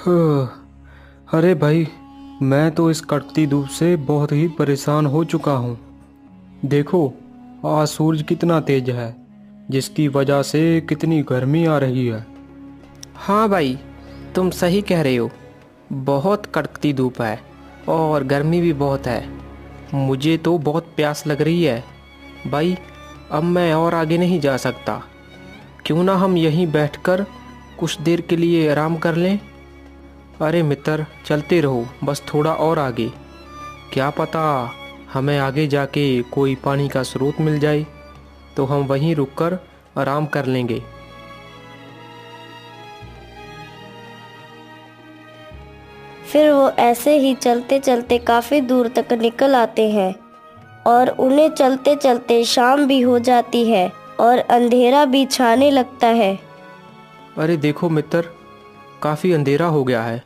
अरे भाई, मैं तो इस कड़कती धूप से बहुत ही परेशान हो चुका हूँ। देखो, आज सूरज कितना तेज है, जिसकी वजह से कितनी गर्मी आ रही है। हाँ भाई, तुम सही कह रहे हो। बहुत कड़कती धूप है और गर्मी भी बहुत है। मुझे तो बहुत प्यास लग रही है। भाई, अब मैं और आगे नहीं जा सकता। क्यों ना हम यहीं बैठकर कुछ देर के लिए आराम कर लें। अरे मित्र, चलते रहो, बस थोड़ा और आगे। क्या पता हमें आगे जाके कोई पानी का स्रोत मिल जाए, तो हम वहीं रुककर आराम कर लेंगे। फिर वो ऐसे ही चलते चलते काफी दूर तक निकल आते हैं और उन्हें चलते चलते शाम भी हो जाती है और अंधेरा भी छाने लगता है। अरे देखो मित्र, काफ़ी अंधेरा हो गया है।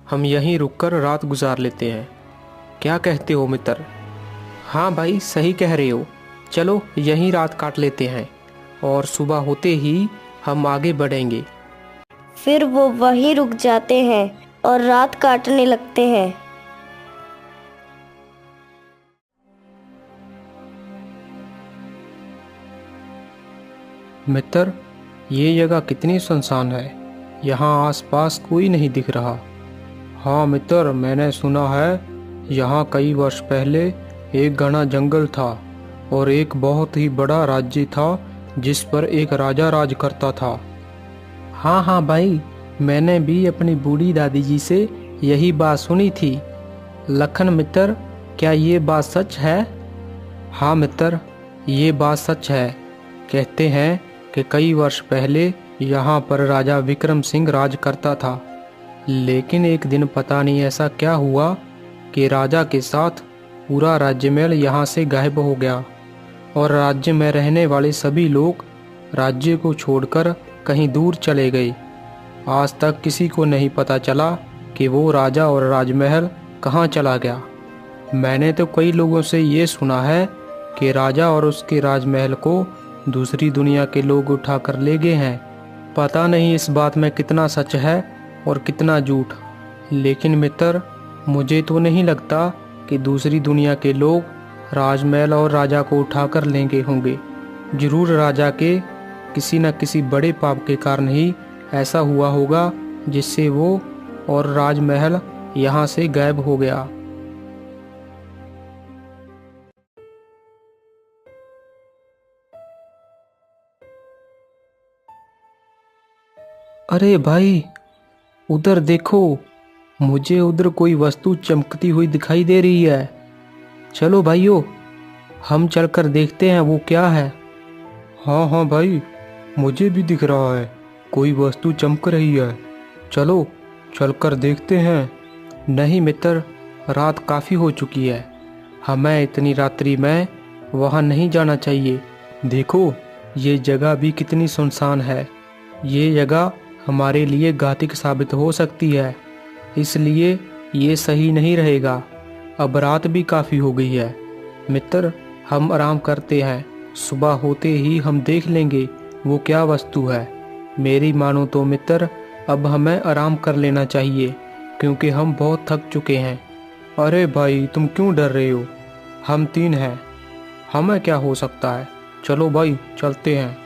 हम यहीं रुककर रात गुजार लेते हैं। क्या कहते हो मित्र? हाँ भाई, सही कह रहे हो। चलो यहीं रात काट लेते हैं और सुबह होते ही हम आगे बढ़ेंगे। फिर वो वहीं रुक जाते हैं और रात काटने लगते हैं। मित्र, ये जगह कितनी सुनसान है। यहाँ आसपास कोई नहीं दिख रहा। हाँ मित्र, मैंने सुना है यहाँ कई वर्ष पहले एक घना जंगल था और एक बहुत ही बड़ा राज्य था जिस पर एक राजा राज करता था। हाँ हाँ भाई, मैंने भी अपनी बूढ़ी दादी जी से यही बात सुनी थी। लखन मित्र, क्या ये बात सच है? हाँ मित्र, ये बात सच है। कहते हैं कि कई वर्ष पहले यहाँ पर राजा विक्रम सिंह राज करता था। लेकिन एक दिन पता नहीं ऐसा क्या हुआ कि राजा के साथ पूरा राज्य महल यहाँ से गायब हो गया और राज्य में रहने वाले सभी लोग राज्य को छोड़कर कहीं दूर चले गए। आज तक किसी को नहीं पता चला कि वो राजा और राजमहल कहाँ चला गया। मैंने तो कई लोगों से ये सुना है कि राजा और उसके राजमहल को दूसरी दुनिया के लोग उठा कर ले गए हैं। पता नहीं इस बात में कितना सच है और कितना झूठ। लेकिन मित्र, मुझे तो नहीं लगता कि दूसरी दुनिया के लोग राजमहल और राजा को उठा कर लेंगे होंगे। जरूर राजा के किसी न किसी बड़े पाप के कारण ही ऐसा हुआ होगा, जिससे वो और राजमहल यहाँ से गायब हो गया। अरे भाई, उधर देखो, मुझे उधर कोई वस्तु चमकती हुई दिखाई दे रही है। चलो भाइयों, हम चलकर देखते हैं वो क्या है। हाँ हाँ भाई, मुझे भी दिख रहा है, कोई वस्तु चमक रही है। चलो चलकर देखते हैं। नहीं मित्र, रात काफ़ी हो चुकी है। हमें इतनी रात्रि में वहाँ नहीं जाना चाहिए। देखो, ये जगह भी कितनी सुनसान है। ये जगह हमारे लिए घातक साबित हो सकती है, इसलिए ये सही नहीं रहेगा। अब रात भी काफ़ी हो गई है। मित्र, हम आराम करते हैं। सुबह होते ही हम देख लेंगे वो क्या वस्तु है। मेरी मानो तो मित्र, अब हमें आराम कर लेना चाहिए, क्योंकि हम बहुत थक चुके हैं। अरे भाई, तुम क्यों डर रहे हो? हम तीन हैं, हमें क्या हो सकता है। चलो भाई, चलते हैं।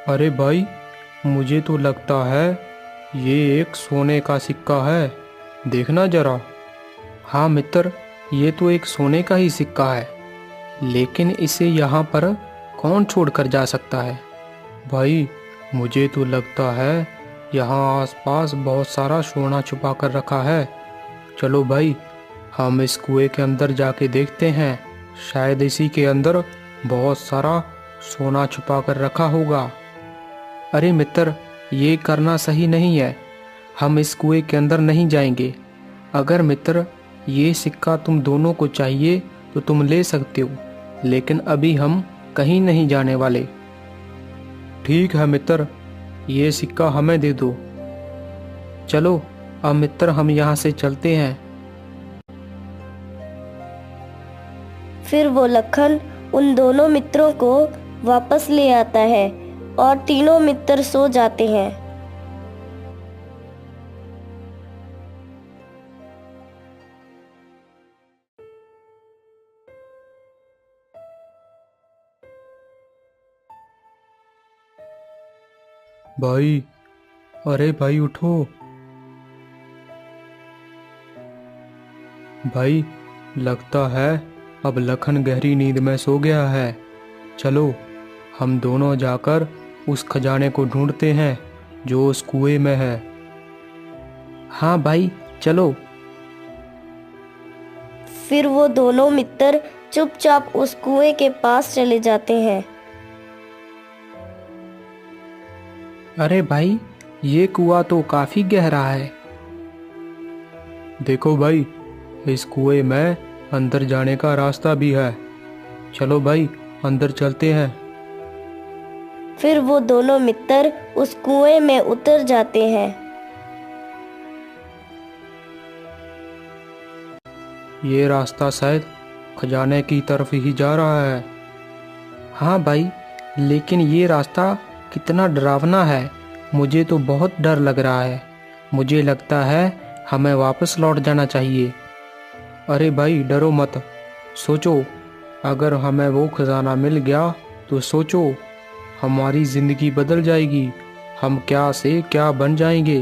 अरे भाई, मुझे तो लगता है ये एक सोने का सिक्का है। देखना जरा। हाँ मित्र, ये तो एक सोने का ही सिक्का है, लेकिन इसे यहाँ पर कौन छोड़कर जा सकता है? भाई, मुझे तो लगता है यहाँ आसपास बहुत सारा सोना छुपा कर रखा है। चलो भाई, हम इस कुएं के अंदर जाके देखते हैं। शायद इसी के अंदर बहुत सारा सोना छुपा कर रखा होगा। अरे मित्र, ये करना सही नहीं है। हम इस कुएं के अंदर नहीं जाएंगे। अगर मित्र ये सिक्का तुम दोनों को चाहिए तो तुम ले सकते हो, लेकिन अभी हम कहीं नहीं जाने वाले। ठीक है मित्र, ये सिक्का हमें दे दो। चलो अब मित्र, हम यहाँ से चलते हैं। फिर वो लखन उन दोनों मित्रों को वापस ले आता है और तीनों मित्र सो जाते हैं। भाई, अरे भाई उठो। भाई, लगता है अब लखन गहरी नींद में सो गया है। चलो हम दोनों जाकर उस खजाने को ढूंढते हैं जो उस कुएं में है। हाँ भाई, चलो। फिर वो दोनों मित्र चुपचाप उस कुएं के पास चले जाते हैं। अरे भाई, ये कुआं तो काफी गहरा है। देखो भाई, इस कुएं में अंदर जाने का रास्ता भी है। चलो भाई, अंदर चलते हैं। फिर वो दोनों मित्र उस कुएं में उतर जाते हैं। ये रास्ता शायद खजाने की तरफ ही जा रहा है। हाँ भाई, लेकिन ये रास्ता कितना डरावना है। मुझे तो बहुत डर लग रहा है। मुझे लगता है हमें वापस लौट जाना चाहिए। अरे भाई, डरो मत। सोचो, अगर हमें वो खजाना मिल गया तो सोचो, हमारी जिंदगी बदल जाएगी। हम क्या से क्या बन जाएंगे।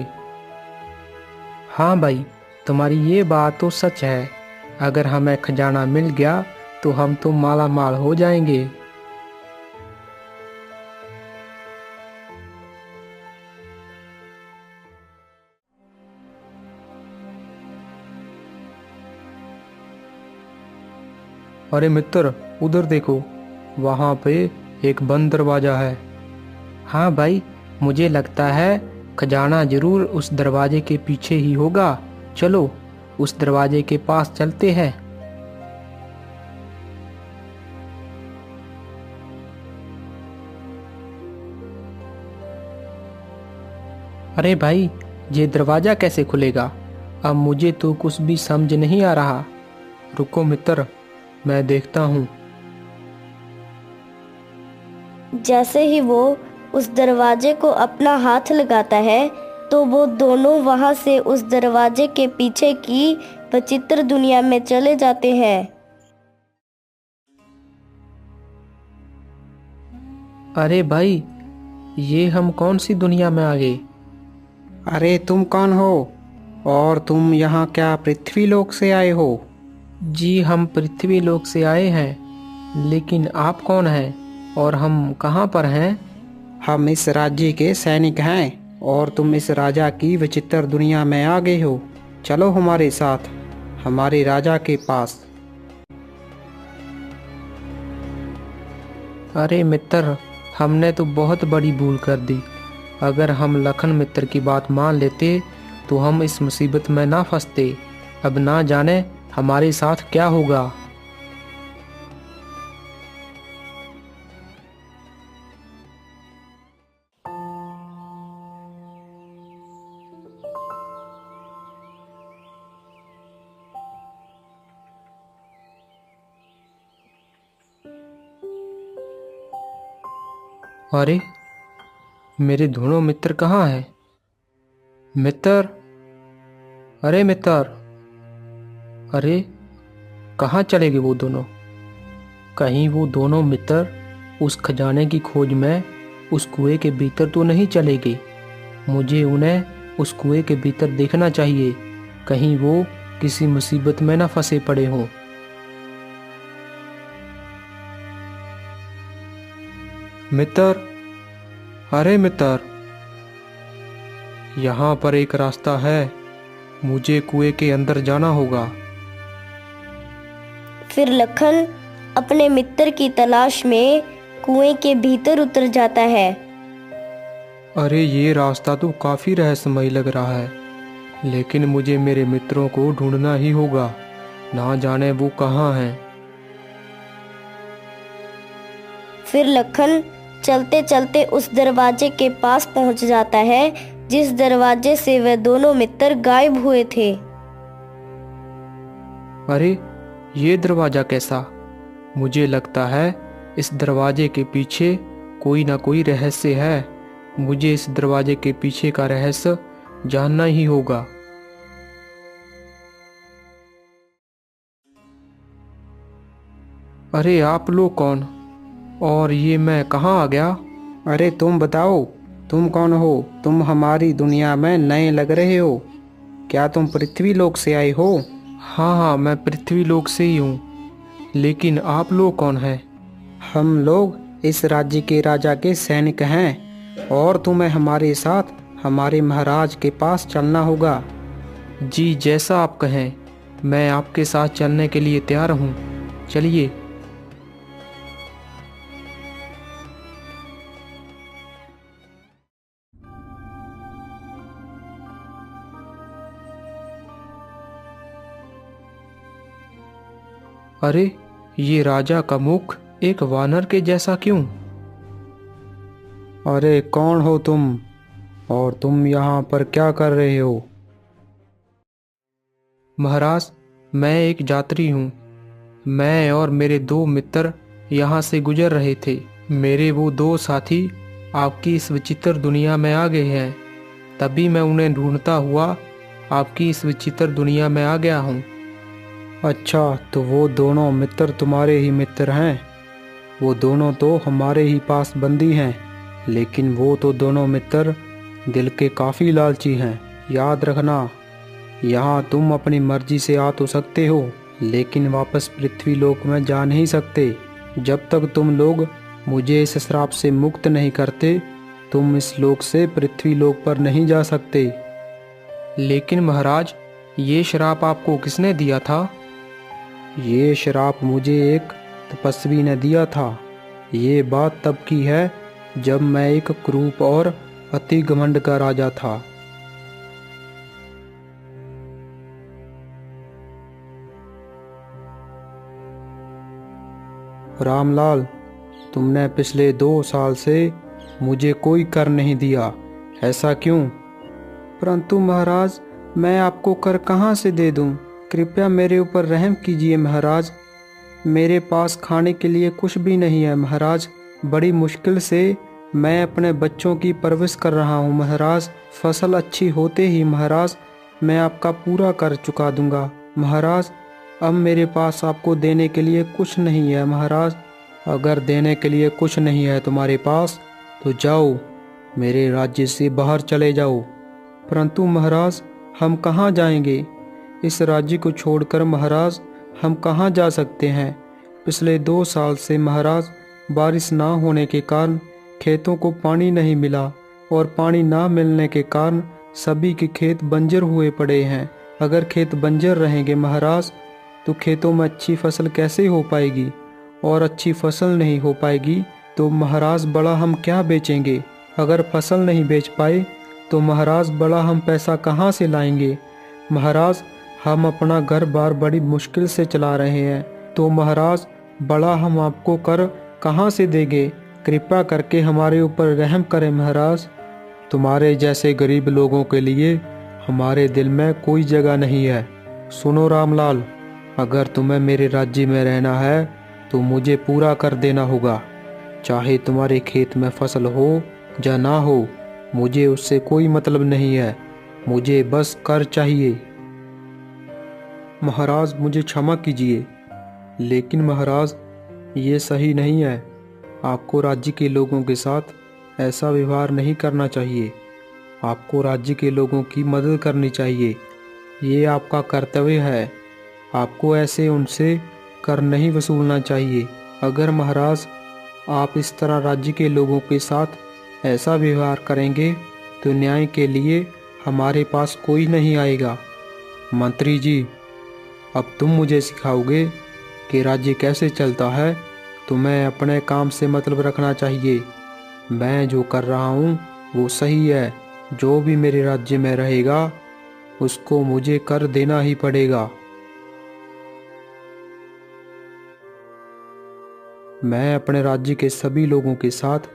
हाँ भाई, तुम्हारी ये बात तो सच है। अगर हमें खजाना मिल गया तो हम तो माला माल हो जाएंगे। अरे मित्र, उधर देखो, वहां पे एक बंद दरवाजा है। हाँ भाई, मुझे लगता है खजाना जरूर उस दरवाजे के पीछे ही होगा। चलो उस दरवाजे के पास चलते हैं। अरे भाई, ये दरवाजा कैसे खुलेगा? अब मुझे तो कुछ भी समझ नहीं आ रहा। रुको मित्र, मैं देखता हूँ। जैसे ही वो उस दरवाजे को अपना हाथ लगाता है तो वो दोनों वहां से उस दरवाजे के पीछे की विचित्र दुनिया में चले जाते हैं। अरे भाई, ये हम कौन सी दुनिया में आ गए? अरे तुम कौन हो? और तुम यहाँ क्या पृथ्वी लोक से आए हो? जी, हम पृथ्वी लोक से आए हैं। लेकिन आप कौन हैं और हम कहाँ पर हैं? हम इस राज्य के सैनिक हैं और तुम इस राजा की विचित्र दुनिया में आ गए हो। चलो हमारे साथ, हमारे राजा के पास। अरे मित्र, हमने तो बहुत बड़ी भूल कर दी। अगर हम लखन मित्र की बात मान लेते तो हम इस मुसीबत में ना फंसते। अब ना जाने हमारे साथ क्या होगा। अरे, मेरे दोनों मित्र कहाँ हैं? मित्र, अरे मित्र, अरे कहाँ चले गए वो दोनों? कहीं वो दोनों मित्र उस खजाने की खोज में उस कुएं के भीतर तो नहीं चले गए? मुझे उन्हें उस कुएं के भीतर देखना चाहिए। कहीं वो किसी मुसीबत में ना फंसे पड़े हों। मित्र, अरे मित्र, यहाँ पर एक रास्ता है। मुझे कुएं के अंदर जाना होगा। फिर लखन अपने मित्र की तलाश में कुएं के भीतर उतर जाता है। अरे, ये रास्ता तो काफी रहस्यमय लग रहा है, लेकिन मुझे मेरे मित्रों को ढूंढना ही होगा। ना जाने वो कहाँ हैं। फिर लखन चलते चलते उस दरवाजे के पास पहुंच जाता है जिस दरवाजे से वे दोनों मित्र गायब हुए थे। अरे, ये दरवाजा कैसा? मुझे लगता है इस दरवाजे के पीछे कोई ना कोई रहस्य है। मुझे इस दरवाजे के पीछे का रहस्य जानना ही होगा। अरे आप लोग कौन? और ये मैं कहाँ आ गया? अरे तुम बताओ, तुम कौन हो? तुम हमारी दुनिया में नए लग रहे हो। क्या तुम पृथ्वी लोक से आए हो? हाँ हाँ, मैं पृथ्वी लोक से ही हूँ। लेकिन आप लोग कौन हैं? हम लोग इस राज्य के राजा के सैनिक हैं और तुम्हें हमारे साथ हमारे महाराज के पास चलना होगा। जी, जैसा आप कहें, मैं आपके साथ चलने के लिए तैयार हूँ। चलिए। अरे, ये राजा का मुख एक वानर के जैसा क्यों? अरे कौन हो तुम और तुम यहाँ पर क्या कर रहे हो? महाराज, मैं एक यात्री हूँ। मैं और मेरे 2 मित्र यहाँ से गुजर रहे थे। मेरे वो 2 साथी आपकी इस विचित्र दुनिया में आ गए हैं। तभी मैं उन्हें ढूंढता हुआ आपकी इस विचित्र दुनिया में आ गया हूँ। अच्छा, तो वो दोनों मित्र तुम्हारे ही मित्र हैं। वो दोनों तो हमारे ही पास बंदी हैं, लेकिन वो तो दोनों मित्र दिल के काफ़ी लालची हैं। याद रखना, यहाँ तुम अपनी मर्जी से आ तो सकते हो, लेकिन वापस पृथ्वी लोक में जा नहीं सकते। जब तक तुम लोग मुझे इस श्राप से मुक्त नहीं करते, तुम इस लोक से पृथ्वी लोक पर नहीं जा सकते। लेकिन महाराज, ये श्राप आपको किसने दिया था? ये श्राप मुझे एक तपस्वी ने दिया था। ये बात तब की है जब मैं एक क्रूप और अति घमंड का राजा था। रामलाल, तुमने पिछले 2 साल से मुझे कोई कर नहीं दिया, ऐसा क्यों? परंतु महाराज, मैं आपको कर कहाँ से दे दूं? कृपया मेरे ऊपर रहम कीजिए महाराज। मेरे पास खाने के लिए कुछ भी नहीं है महाराज। बड़ी मुश्किल से मैं अपने बच्चों की परवरिश कर रहा हूँ महाराज। फसल अच्छी होते ही महाराज मैं आपका पूरा कर चुका दूंगा महाराज। अब मेरे पास आपको देने के लिए कुछ नहीं है महाराज। अगर देने के लिए कुछ नहीं है तुम्हारे पास तो जाओ, मेरे राज्य से बाहर चले जाओ। परंतु महाराज, हम कहाँ जाएंगे? इस राज्य को छोड़कर महाराज हम कहाँ जा सकते हैं? पिछले 2 साल से महाराज बारिश ना होने के कारण खेतों को पानी नहीं मिला और पानी ना मिलने के कारण सभी के खेत बंजर हुए पड़े हैं। अगर खेत बंजर रहेंगे महाराज तो खेतों में अच्छी फसल कैसे हो पाएगी? और अच्छी फसल नहीं हो पाएगी तो महाराज बड़ा हम क्या बेचेंगे? अगर फसल नहीं बेच पाए तो महाराज बड़ा हम पैसा कहाँ से लाएंगे? महाराज, हम अपना घर बार बड़ी मुश्किल से चला रहे हैं, तो महाराज बड़ा हम आपको कर कहाँ से देंगे? कृपया करके हमारे ऊपर रहम करें महाराज। तुम्हारे जैसे गरीब लोगों के लिए हमारे दिल में कोई जगह नहीं है। सुनो रामलाल, अगर तुम्हें मेरे राज्य में रहना है तो मुझे पूरा कर देना होगा। चाहे तुम्हारे खेत में फसल हो या ना हो, मुझे उससे कोई मतलब नहीं है। मुझे बस कर चाहिए। महाराज, मुझे क्षमा कीजिए, लेकिन महाराज ये सही नहीं है। आपको राज्य के लोगों के साथ ऐसा व्यवहार नहीं करना चाहिए। आपको राज्य के लोगों की मदद करनी चाहिए। ये आपका कर्तव्य है। आपको ऐसे उनसे कर नहीं वसूलना चाहिए। अगर महाराज आप इस तरह राज्य के लोगों के साथ ऐसा व्यवहार करेंगे तो न्याय के लिए हमारे पास कोई नहीं आएगा। मंत्री जी, अब तुम मुझे सिखाओगे कि राज्य कैसे चलता है। तुम्हें अपने काम से मतलब रखना चाहिए। मैं जो कर रहा हूँ वो सही है। जो भी मेरे राज्य में रहेगा उसको मुझे कर देना ही पड़ेगा। मैं अपने राज्य के सभी लोगों के साथ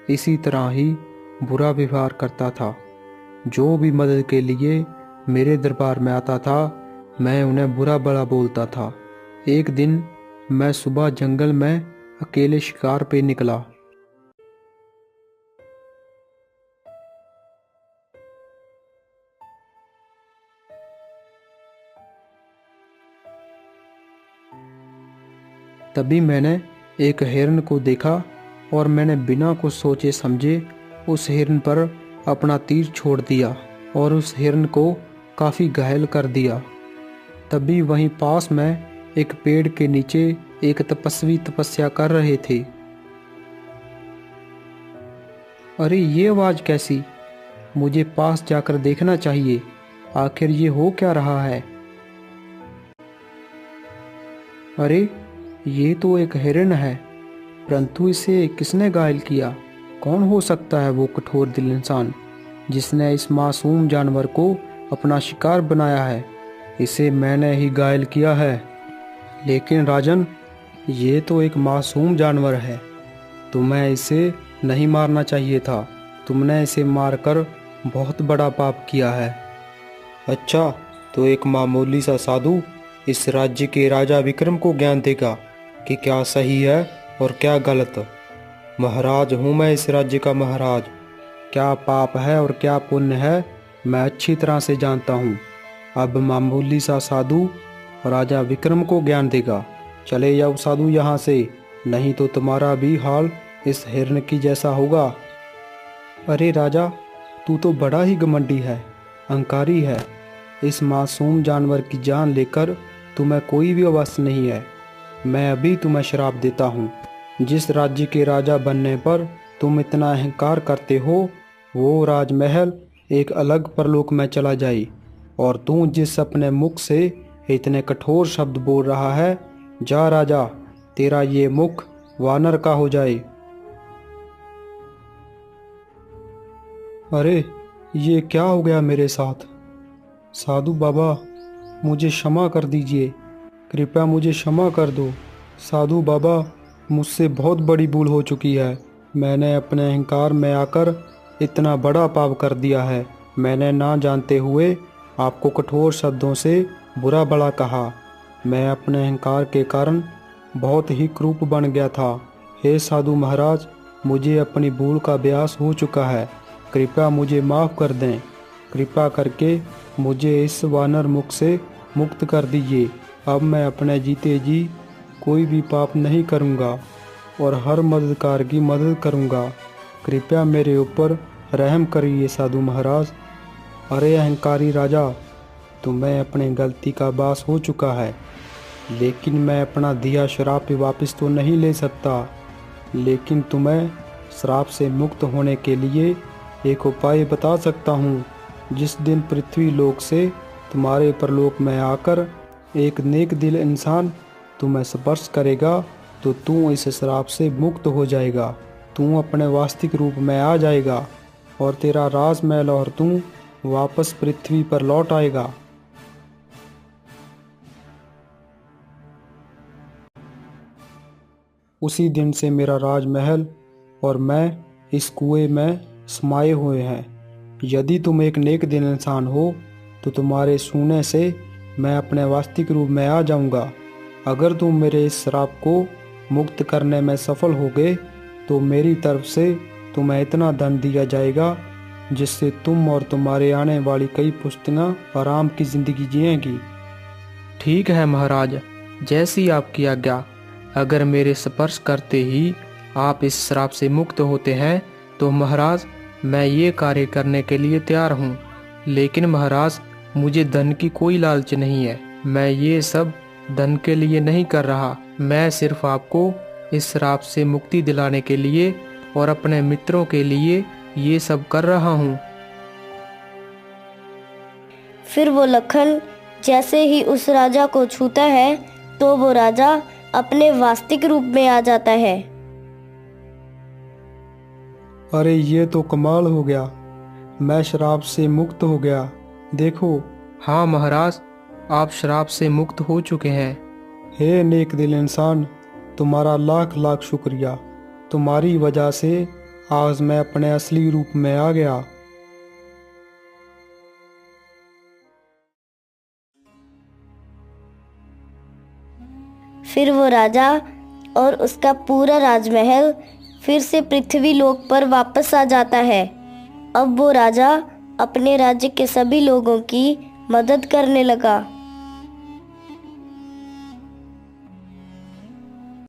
इसी तरह ही बुरा व्यवहार करता था। जो भी मदद के लिए मेरे दरबार में आता था, मैं उन्हें बुरा भला बोलता था। एक दिन मैं सुबह जंगल में अकेले शिकार पे निकला। तभी मैंने एक हिरन को देखा और मैंने बिना कुछ सोचे समझे उस हिरन पर अपना तीर छोड़ दिया और उस हिरन को काफ़ी घायल कर दिया। तभी वहीं पास में एक पेड़ के नीचे एक तपस्वी तपस्या कर रहे थे। अरे ये आवाज़ कैसी? मुझे पास जाकर देखना चाहिए, आखिर ये हो क्या रहा है। अरे ये तो एक हिरन है, परंतु इसे किसने घायल किया? कौन हो सकता है वो कठोर दिल इंसान जिसने इस मासूम जानवर को अपना शिकार बनाया है? इसे मैंने ही घायल किया है। लेकिन राजन, ये तो एक मासूम जानवर है, तुम्हें इसे नहीं मारना चाहिए था। तुमने इसे मारकर बहुत बड़ा पाप किया है। अच्छा, तो एक मामूली सा साधु इस राज्य के राजा विक्रम को ज्ञान देगा कि क्या सही है और क्या गलत। महाराज हूँ मैं इस राज्य का महाराज। क्या पाप है और क्या पुण्य है मैं अच्छी तरह से जानता हूँ। अब मामूली सा साधु राजा विक्रम को ज्ञान देगा। चले जाओ साधु यहाँ से, नहीं तो तुम्हारा भी हाल इस हिरन की जैसा होगा। अरे राजा, तू तो बड़ा ही घमंडी है, अहंकारी है। इस मासूम जानवर की जान लेकर तुम्हें कोई भी अवश्य नहीं है। मैं अभी तुम्हें श्राप देता हूँ। जिस राज्य के राजा बनने पर तुम इतना अहंकार करते हो, वो राजमहल एक अलग परलोक में चला जाए। और तू जिस अपने मुख से इतने कठोर शब्द बोल रहा है, जा राजा, तेरा ये मुख वानर का हो जाए। अरे ये क्या हो गया मेरे साथ? साधु बाबा, मुझे क्षमा कर दीजिए, कृपया मुझे क्षमा कर दो। साधु बाबा, मुझसे बहुत बड़ी भूल हो चुकी है। मैंने अपने अहंकार में आकर इतना बड़ा पाप कर दिया है। मैंने ना जानते हुए आपको कठोर शब्दों से बुरा भला कहा। मैं अपने अहंकार के कारण बहुत ही क्रूप बन गया था। हे साधु महाराज, मुझे अपनी भूल का अभ्यास हो चुका है, कृपया मुझे माफ़ कर दें। कृपा करके मुझे इस वानर मुख से मुक्त कर दीजिए। अब मैं अपने जीते जी कोई भी पाप नहीं करूँगा और हर मददगार की मदद करूँगा। कृपया मेरे ऊपर रहम करिए साधु महाराज। अरे अहंकारी राजा, तुम्हें अपनी गलती का आभास हो चुका है, लेकिन मैं अपना दिया श्राप वापस तो नहीं ले सकता। लेकिन तुम्हें श्राप से मुक्त होने के लिए एक उपाय बता सकता हूँ। जिस दिन पृथ्वी लोक से तुम्हारे परलोक में आकर एक नेक दिल इंसान तुम्हें स्पर्श करेगा तो तू इस श्राप से मुक्त हो जाएगा। तू अपने वास्तविक रूप में आ जाएगा और तेरा राजमहल और तू वापस पृथ्वी पर लौट आएगा। उसी दिन से मेरा राजमहल और मैं इस कुएं में समाये हुए हैं। यदि तुम एक नेक दिल इंसान हो तो तुम्हारे सुनने से मैं अपने वास्तविक रूप में आ जाऊंगा। अगर तुम मेरे इस श्राप को मुक्त करने में सफल हो गए तो मेरी तरफ से तुम्हें इतना धन दिया जाएगा जिससे तुम और तुम्हारे आने वाली कई पुश्तियाँ आराम की जिंदगी जिएंगी। ठीक है महाराज, जैसी आपकी आज्ञा। अगर मेरे स्पर्श करते ही आप इस श्राप से मुक्त होते हैं तो महाराज मैं ये कार्य करने के लिए तैयार हूँ। लेकिन महाराज, मुझे धन की कोई लालच नहीं है। मैं ये सब धन के लिए नहीं कर रहा। मैं सिर्फ आपको इस श्राप से मुक्ति दिलाने के लिए और अपने मित्रों के लिए ये सब कर रहा हूँ। फिर वो लखन जैसे ही उस राजा को छूता है तो वो राजा अपने वास्तविक रूप में आ जाता है। अरे ये तो कमाल हो गया, मैं श्राप से मुक्त हो गया। देखो। हाँ महाराज, आप श्राप से मुक्त हो चुके हैं। हे नेक दिल इंसान, तुम्हारा लाख लाख शुक्रिया। तुम्हारी वजह से आज मैं अपने असली रूप में आ गया। फिर वो राजा और उसका पूरा राजमहल फिर से पृथ्वी लोक पर वापस आ जाता है। अब वो राजा अपने राज्य के सभी लोगों की मदद करने लगा।